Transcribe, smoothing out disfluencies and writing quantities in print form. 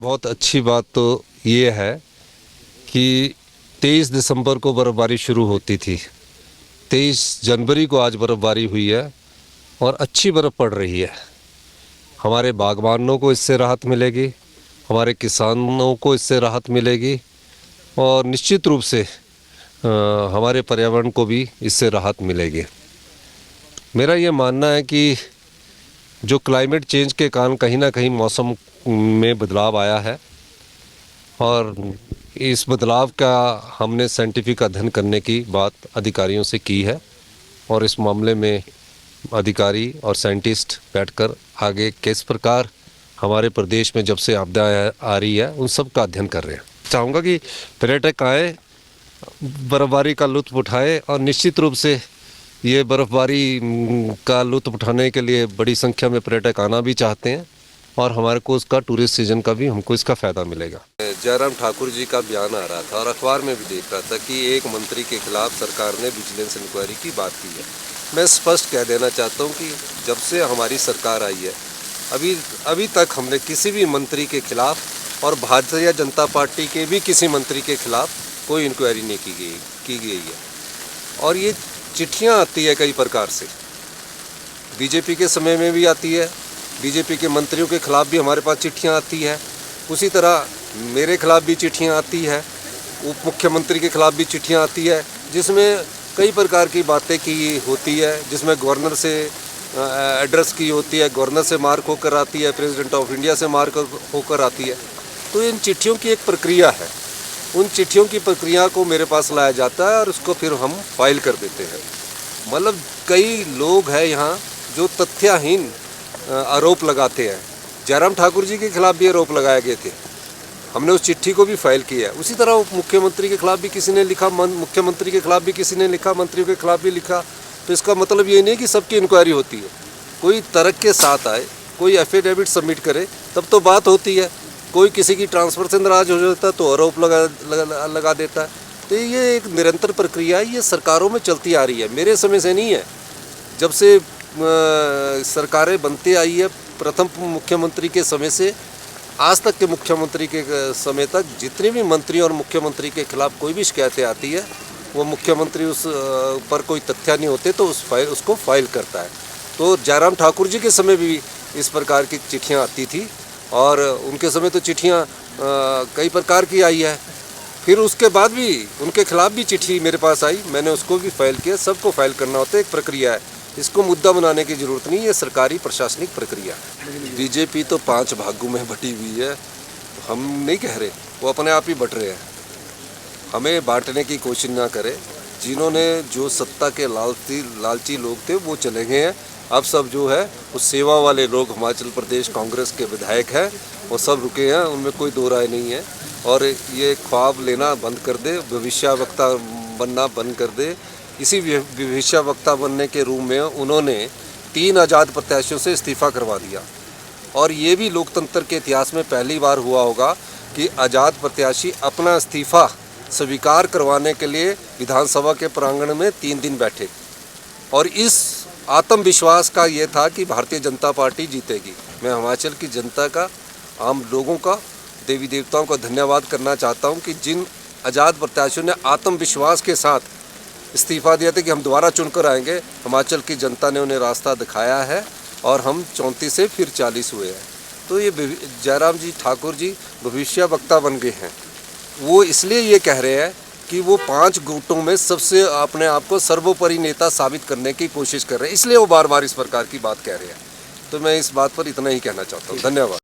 बहुत अच्छी बात तो ये है कि 23 दिसंबर को बर्फ़बारी शुरू होती थी। 23 जनवरी को आज बर्फ़बारी हुई है और अच्छी बर्फ़ पड़ रही है। हमारे बागबानों को इससे राहत मिलेगी, हमारे किसानों को इससे राहत मिलेगी और निश्चित रूप से हमारे पर्यावरण को भी इससे राहत मिलेगी। मेरा ये मानना है कि जो क्लाइमेट चेंज के कारण कहीं ना कहीं मौसम में बदलाव आया है और इस बदलाव का हमने साइंटिफिक अध्ययन करने की बात अधिकारियों से की है और इस मामले में अधिकारी और साइंटिस्ट बैठकर आगे किस प्रकार हमारे प्रदेश में जब से आपदा आ रही है उन सब का अध्ययन कर रहे हैं। चाहूँगा कि पर्यटक आए, बर्फ़बारी का लुत्फ़ उठाए और निश्चित रूप से ये बर्फ़बारी का लुत्फ़ उठाने के लिए बड़ी संख्या में पर्यटक आना भी चाहते हैं और हमारे को उसका टूरिस्ट सीजन का भी हमको इसका फ़ायदा मिलेगा। जयराम ठाकुर जी का बयान आ रहा था और अखबार में भी देख रहा था कि एक मंत्री के खिलाफ सरकार ने विजिलेंस इंक्वायरी की बात की है। मैं स्पष्ट कह देना चाहता हूँ कि जब से हमारी सरकार आई है अभी तक हमने किसी भी मंत्री के खिलाफ और भारतीय जनता पार्टी के भी किसी मंत्री के खिलाफ कोई इंक्वायरी नहीं की गई है। और ये चिट्ठियाँ आती है कई प्रकार से, बीजेपी के समय में भी आती है, बीजेपी के मंत्रियों के खिलाफ भी हमारे पास चिट्ठियाँ आती है, उसी तरह मेरे खिलाफ भी चिट्ठियाँ आती है, उप मुख्यमंत्री के खिलाफ भी चिट्ठियाँ आती है, जिसमें कई प्रकार की बातें की होती है, जिसमें गवर्नर से एड्रेस की होती है, गवर्नर से मार्क होकर आती है, प्रेसिडेंट ऑफ इंडिया से मार्क होकर आती है। तो इन चिट्ठियों की एक प्रक्रिया है, उन चिट्ठियों की प्रक्रिया को मेरे पास लाया जाता है और उसको फिर हम फाइल कर देते हैं। मतलब कई लोग हैं यहाँ जो तथ्यहीन आरोप लगाते हैं। जयराम ठाकुर जी के खिलाफ भी आरोप लगाए गए थे, हमने उस चिट्ठी को भी फाइल किया है। उसी तरह उप मुख्यमंत्री के खिलाफ भी किसी ने लिखा, मुख्यमंत्री के खिलाफ भी किसी ने लिखा, मंत्रियों के खिलाफ भी लिखा। तो इसका मतलब ये नहीं कि सबकी इंक्वायरी होती है। कोई तर्क के साथ आए, कोई एफिडेविट सबमिट करे तब तो बात होती है। कोई किसी की ट्रांसफ़र से नाराज हो जाता है तो आरोप लगा देता है। तो ये एक निरंतर प्रक्रिया है, ये सरकारों में चलती आ रही है, मेरे समय से नहीं है। जब से सरकारें बनती आई है, प्रथम मुख्यमंत्री के समय से आज तक के मुख्यमंत्री के समय तक जितने भी मंत्री और मुख्यमंत्री के खिलाफ कोई भी शिकायतें आती है, वो मुख्यमंत्री उस पर कोई तथ्य नहीं होते तो उसको फाइल करता है। तो जयराम ठाकुर जी के समय भी इस प्रकार की चिट्ठियाँ आती थी और उनके समय तो चिट्ठियाँ कई प्रकार की आई है। फिर उसके बाद भी उनके खिलाफ भी चिट्ठी मेरे पास आई, मैंने उसको भी फाइल किया। सबको फाइल करना होता है, एक प्रक्रिया है, इसको मुद्दा बनाने की ज़रूरत नहीं, ये सरकारी प्रशासनिक प्रक्रिया है। बीजेपी तो 5 भागों में बटी हुई है, हम नहीं कह रहे, वो अपने आप ही बट रहे हैं। हमें बांटने की कोशिश ना करें। जिन्होंने जो सत्ता के लालची लोग थे वो चले गए हैं। अब सब जो है वो सेवा वाले लोग हिमाचल प्रदेश कांग्रेस के विधायक हैं, वो सब रुके हैं, उनमें कोई दो राय नहीं है। और ये ख्वाब लेना बंद कर दे, भविष्यवक्ता बनना बंद कर दे। इसी भविष्यवक्ता बनने के रूप में उन्होंने 3 आज़ाद प्रत्याशियों से इस्तीफ़ा करवा दिया। और ये भी लोकतंत्र के इतिहास में पहली बार हुआ होगा कि आज़ाद प्रत्याशी अपना इस्तीफ़ा स्वीकार करवाने के लिए विधानसभा के प्रांगण में 3 दिन बैठे और इस आत्मविश्वास का ये था कि भारतीय जनता पार्टी जीतेगी। मैं हिमाचल की जनता का, आम लोगों का, देवी देवताओं का धन्यवाद करना चाहता हूं कि जिन आज़ाद प्रत्याशियों ने आत्मविश्वास के साथ इस्तीफ़ा दिया था कि हम दोबारा चुनकर आएंगे, हिमाचल की जनता ने उन्हें रास्ता दिखाया है और हम 34 से फिर 40 हुए हैं। तो ये जयराम जी ठाकुर जी भविष्यवक्ता बन गए हैं। वो इसलिए ये कह रहे हैं कि वो 5 गुटों में सबसे अपने आप को सर्वोपरि नेता साबित करने की कोशिश कर रहे हैं, इसलिए वो बार बार इस प्रकार की बात कह रहे हैं। तो मैं इस बात पर इतना ही कहना चाहता हूँ। धन्यवाद।